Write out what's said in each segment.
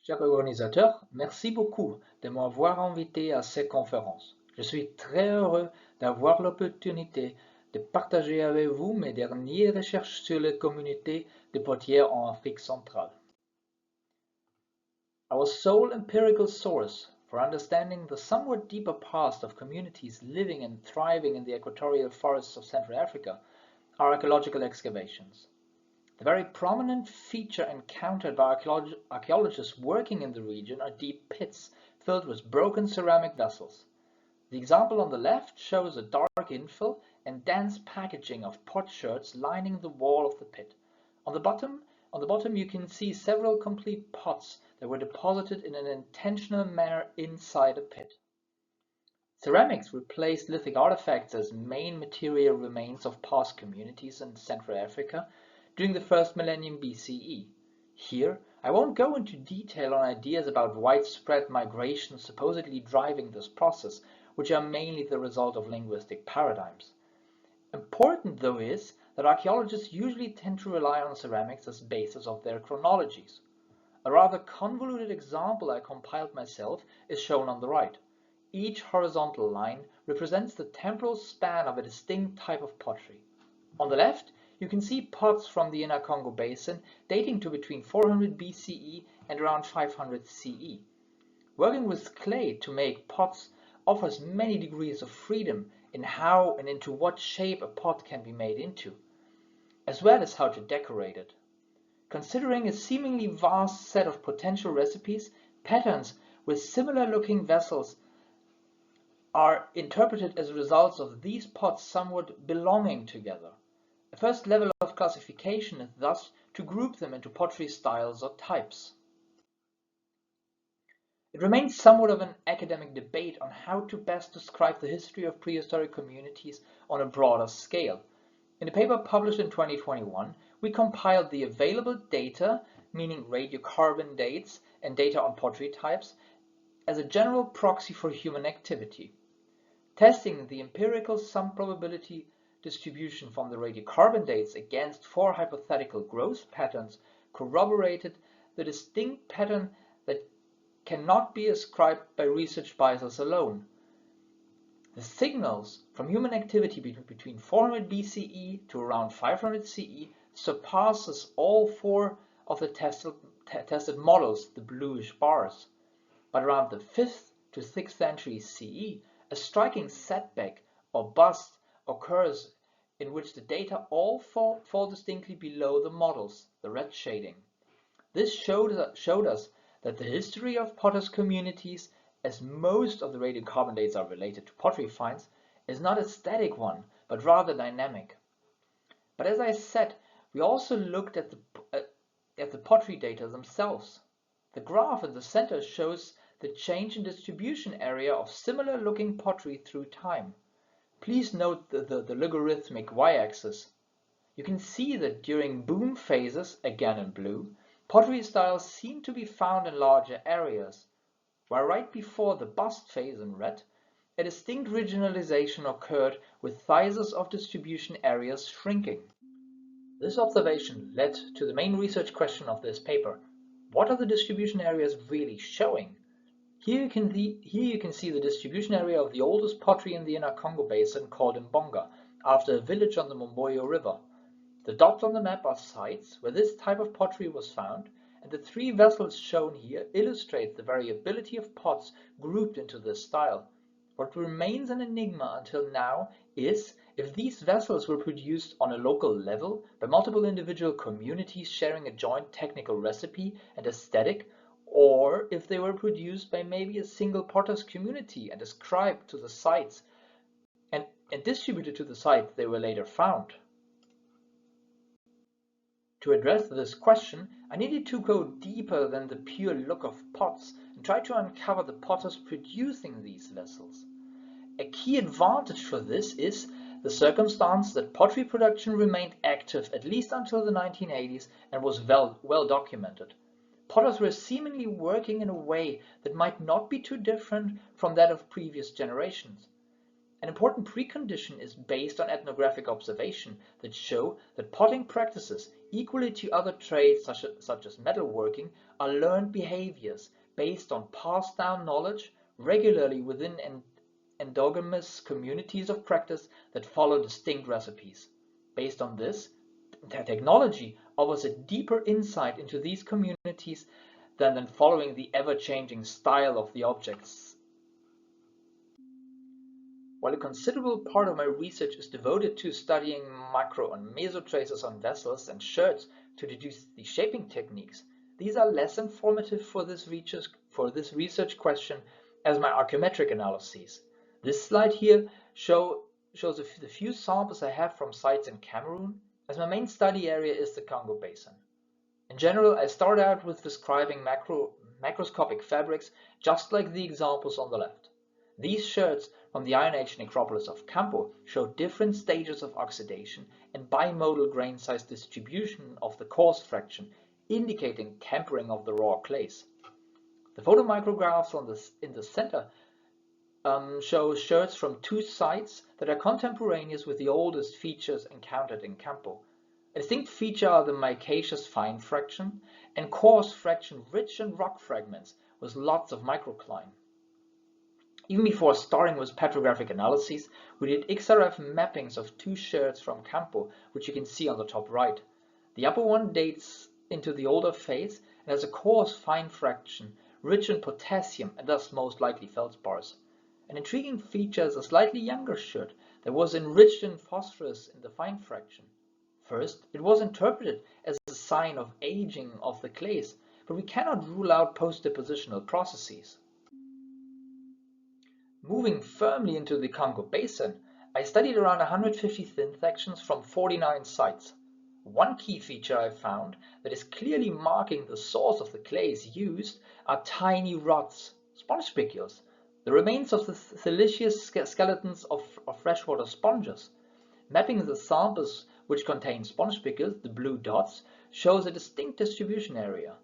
Cher organisateur, merci beaucoup de m'avoir invité à cette conférence. Je suis très heureux d'avoir l'opportunité de partager avec vous mes dernières recherches sur les communautés de potiers en Afrique centrale. Our sole empirical source for understanding the somewhat deeper past of communities living and thriving in the equatorial forests of Central Africa are archaeological excavations. The very prominent feature encountered by archaeologists working in the region are deep pits filled with broken ceramic vessels. The example on the left shows a dark infill and dense packaging of pot sherds lining the wall of the pit. On the bottom you can see several complete pots that were deposited in an intentional manner inside a pit. Ceramics replaced lithic artifacts as main material remains of past communities in Central Africa during the first millennium BCE. Here, I won't go into detail on ideas about widespread migration supposedly driving this process, which are mainly the result of linguistic paradigms. Important, though, is that archaeologists usually tend to rely on ceramics as basis of their chronologies. A rather convoluted example I compiled myself is shown on the right. Each horizontal line represents the temporal span of a distinct type of pottery. On the left, you can see pots from the inner Congo Basin dating to between 400 BCE and around 500 CE. Working with clay to make pots offers many degrees of freedom in how and into what shape a pot can be made into, as well as how to decorate it. Considering a seemingly vast set of potential recipes, patterns with similar-looking vessels are interpreted as results of these pots somewhat belonging together. The first level of classification is thus to group them into pottery styles or types. It remains somewhat of an academic debate on how to best describe the history of prehistoric communities on a broader scale. In a paper published in 2021, we compiled the available data, meaning radiocarbon dates and data on pottery types, as a general proxy for human activity. Testing the empirical sum probability distribution from the radiocarbon dates against 4 hypothetical growth patterns corroborated the distinct pattern that cannot be ascribed by research biases alone. The signals from human activity between 400 BCE to around 500 CE surpasses all 4 of the tested models, the bluish bars. But around the 5th to 6th century CE, a striking setback or bust occurs in which the data all fall distinctly below the models, the red shading. This showed us that the history of potters' communities, as most of the radiocarbon dates are related to pottery finds, is not a static one, but rather dynamic. But as I said, we also looked at the pottery data themselves. The graph in the center shows the change in distribution area of similar-looking pottery through time. Please note the logarithmic y-axis. You can see that during boom phases, again in blue, pottery styles seem to be found in larger areas, while right before the bust phase in red, a distinct regionalization occurred with sizes of distribution areas shrinking. This observation led to the main research question of this paper. What are the distribution areas really showing? Here you can see the distribution area of the oldest pottery in the inner Congo Basin called Mbonga, after a village on the Momboyo River. The dots on the map are sites where this type of pottery was found, and the 3 vessels shown here illustrate the variability of pots grouped into this style. What remains an enigma until now is if these vessels were produced on a local level by multiple individual communities sharing a joint technical recipe and aesthetic, or if they were produced by maybe a single potter's community and ascribed to the sites and distributed to the site they were later found. To address this question, I needed to go deeper than the pure look of pots and try to uncover the potters producing these vessels. A key advantage for this is the circumstance that pottery production remained active at least until the 1980s and was well documented. Potters were seemingly working in a way that might not be too different from that of previous generations. An important precondition is based on ethnographic observation that show that potting practices, equally to other trades such as metalworking, are learned behaviors based on passed down knowledge regularly within endogamous communities of practice that follow distinct recipes. Based on this, technology offers a deeper insight into these communities than following the ever-changing style of the objects. While a considerable part of my research is devoted to studying macro and mesotraces on vessels and sherds to deduce the shaping techniques, these are less informative for this research question as my archaeometric analyses. This slide here shows the few samples I have from sites in Cameroon, as my main study area is the Congo Basin. In general, I start out with describing macroscopic fabrics, just like the examples on the left. These sherds from the Iron Age necropolis of Campo show different stages of oxidation and bimodal grain size distribution of the coarse fraction, indicating tempering of the raw clays. The photomicrographs in the center show sherds from two sites that are contemporaneous with the oldest features encountered in Campo. A distinct feature are the micaceous fine fraction and coarse fraction rich in rock fragments with lots of microcline. Even before starting with petrographic analyses, we did pXRF mappings of two sherds from Campo, which you can see on the top right. The upper one dates into the older phase and has a coarse fine fraction, rich in potassium and thus most likely feldspars. An intriguing feature is a slightly younger sherd that was enriched in phosphorus in the fine fraction. First, it was interpreted as a sign of aging of the clays, but we cannot rule out post-depositional processes. Moving firmly into the Congo Basin, I studied around 150 thin sections from 49 sites. One key feature I found that is clearly marking the source of the clays used are tiny rods, sponge spicules, the remains of the siliceous skeletons of freshwater sponges. Mapping the samples which contain sponge spicules, the blue dots, shows a distinct distribution area,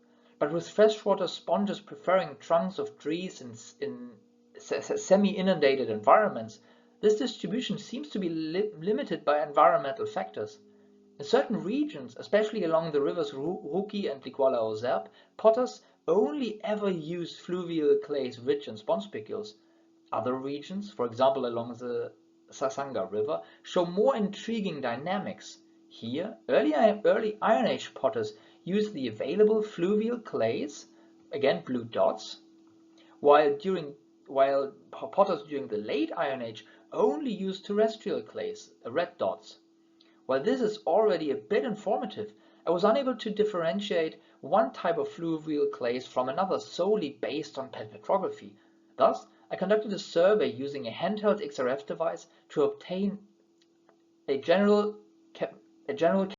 but with freshwater sponges preferring trunks of trees in semi-inundated environments, this distribution seems to be limited by environmental factors. In certain regions, especially along the rivers Ruki and Liguala-Ozerbe, potters only ever use fluvial clays rich in sponge spicules. Other regions, for example along the Sasanga River, show more intriguing dynamics. Here, early Iron Age potters used the available fluvial clays, again blue dots, while potters during the late Iron Age only used terrestrial clays, red dots. While this is already a bit informative, I was unable to differentiate one type of fluvial clays from another solely based on petrography. Thus, I conducted a survey using a handheld XRF device to obtain a general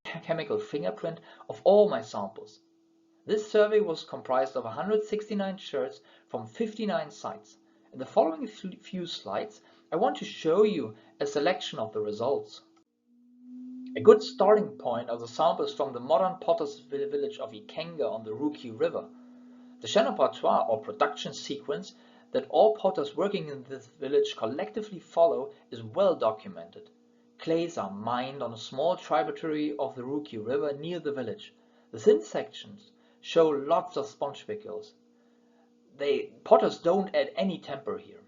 chemical fingerprint of all my samples. This survey was comprised of 169 sherds from 59 sites. In the following few slides, I want to show you a selection of the results. A good starting point are the samples from the modern potters' village of Ikenga on the Ruki River. The chaîne opératoire, or production sequence, that all potters working in this village collectively follow is well documented. Clays are mined on a small tributary of the Ruki River near the village. The thin sections show lots of sponge spicules. Potters don't add any temper here.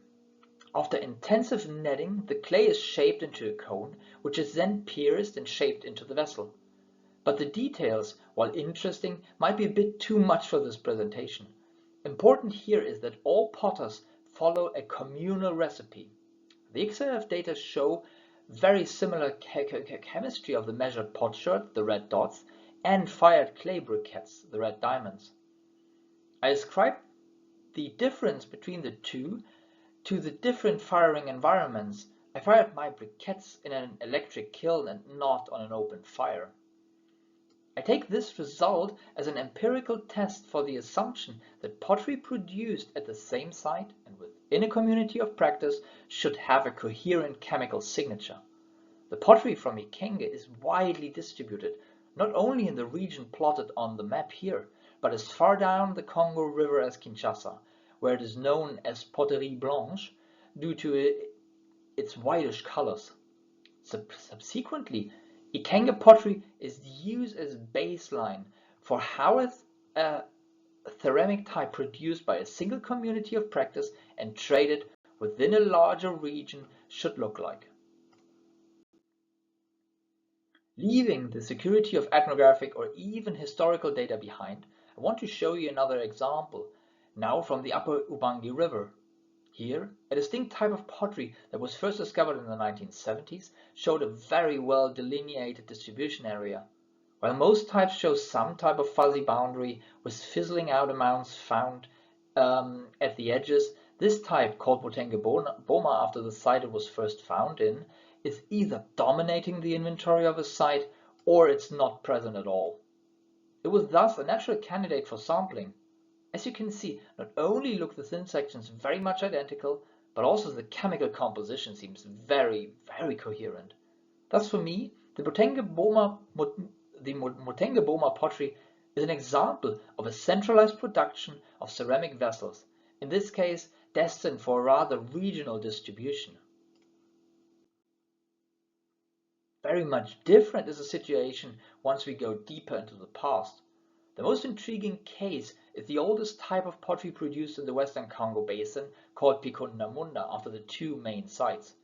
After intensive netting, the clay is shaped into a cone, which is then pierced and shaped into the vessel. But the details, while interesting, might be a bit too much for this presentation. Important here is that all potters follow a communal recipe. The XRF data show very similar chemistry of the measured potsherd, the red dots, and fired clay briquettes, the red diamonds. I ascribe the difference between the two to the different firing environments. I fired my briquettes in an electric kiln and not on an open fire. I take this result as an empirical test for the assumption that pottery produced at the same site and within a community of practice should have a coherent chemical signature. The pottery from Ikenga is widely distributed, not only in the region plotted on the map here, but as far down the Congo River as Kinshasa, where it is known as poterie blanche due to its whitish colors. Subsequently, Ikenga pottery is used as baseline for how a ceramic type produced by a single community of practice and traded within a larger region should look like. Leaving the security of ethnographic or even historical data behind, I want to show you another example, now from the upper Ubangi River. Here, a distinct type of pottery that was first discovered in the 1970s showed a very well delineated distribution area. While most types show some type of fuzzy boundary with fizzling out amounts found at the edges, this type, called Motenge Boma after the site it was first found in, is either dominating the inventory of a site or it's not present at all. It was thus a natural candidate for sampling. As you can see, not only look the thin sections very much identical, but also the chemical composition seems very, very coherent. Thus for me, the Motenge Boma pottery is an example of a centralized production of ceramic vessels, in this case destined for a rather regional distribution. Very much different is the situation once we go deeper into the past. The most intriguing case is the oldest type of pottery produced in the western Congo Basin, called Pikundamunda, after the two main sites.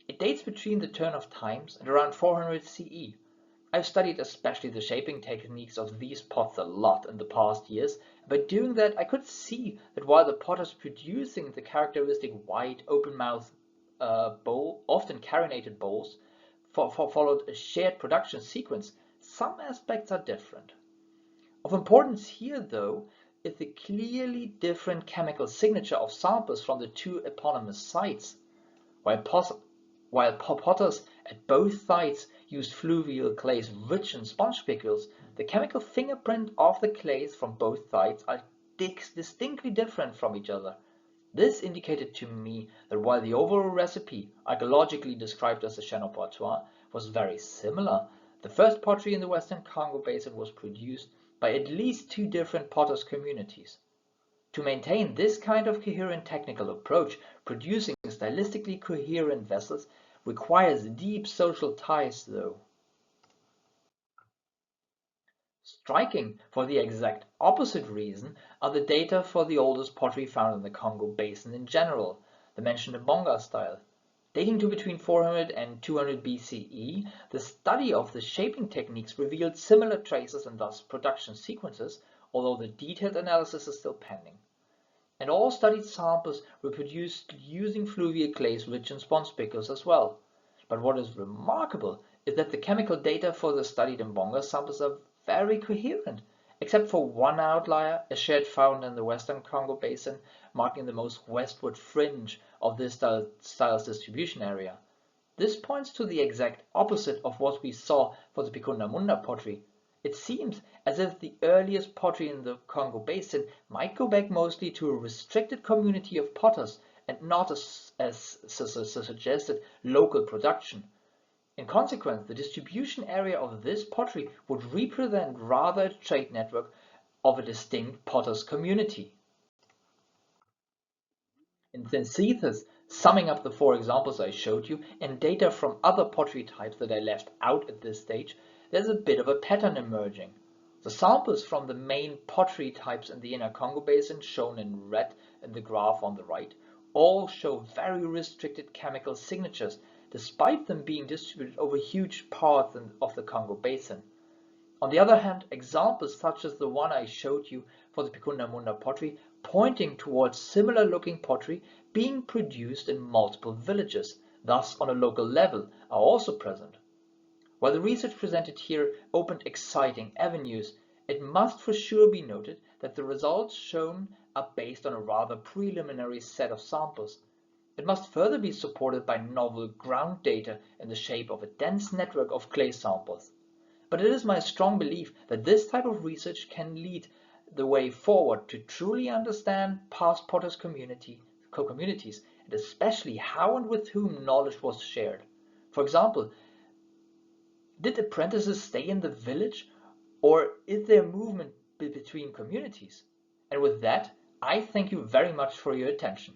It dates between the turn of times and around 400 CE. I've studied especially the shaping techniques of these pots a lot in the past years, and by doing that I could see that while the potters producing the characteristic wide, open-mouthed bowl, often carinated bowls, followed a shared production sequence, some aspects are different. Of importance here, though, is the clearly different chemical signature of samples from the two eponymous sites. While potters at both sites used fluvial clays rich in sponge spicules, the chemical fingerprint of the clays from both sites are distinctly different from each other. This indicated to me that while the overall recipe, archaeologically described as a chaîne opératoire, was very similar, the first pottery in the western Congo Basin was produced by at least two different potters' communities. To maintain this kind of coherent technical approach, producing stylistically coherent vessels requires deep social ties, though. Striking for the exact opposite reason are the data for the oldest pottery found in the Congo Basin in general, the mentioned Mbonga style. Dating to between 400 and 200 BCE, the study of the shaping techniques revealed similar traces and thus production sequences, although the detailed analysis is still pending. And all studied samples were produced using fluvial clays rich in sponge spicules as well. But what is remarkable is that the chemical data for the studied Mbonga samples are very coherent, except for one outlier, a sherd found in the western Congo Basin, marking the most westward fringe of this style's distribution area. This points to the exact opposite of what we saw for the Pikundamunda pottery. It seems as if the earliest pottery in the Congo Basin might go back mostly to a restricted community of potters and not as suggested local production. In consequence, the distribution area of this pottery would represent rather a trade network of a distinct potter's community. In synthesis, summing up the four examples I showed you and data from other pottery types that I left out at this stage, there's a bit of a pattern emerging. The samples from the main pottery types in the inner Congo Basin, shown in red in the graph on the right, all show very restricted chemical signatures, despite them being distributed over huge parts of the Congo Basin. On the other hand, examples such as the one I showed you for the Pikundamunda pottery, pointing towards similar looking pottery being produced in multiple villages, thus on a local level, are also present. While the research presented here opened exciting avenues, it must for sure be noted that the results shown are based on a rather preliminary set of samples. It must further be supported by novel ground data in the shape of a dense network of clay samples. But it is my strong belief that this type of research can lead the way forward to truly understand past potters' communities, and especially how and with whom knowledge was shared. For example, did apprentices stay in the village, or is there movement between communities? And with that, I thank you very much for your attention.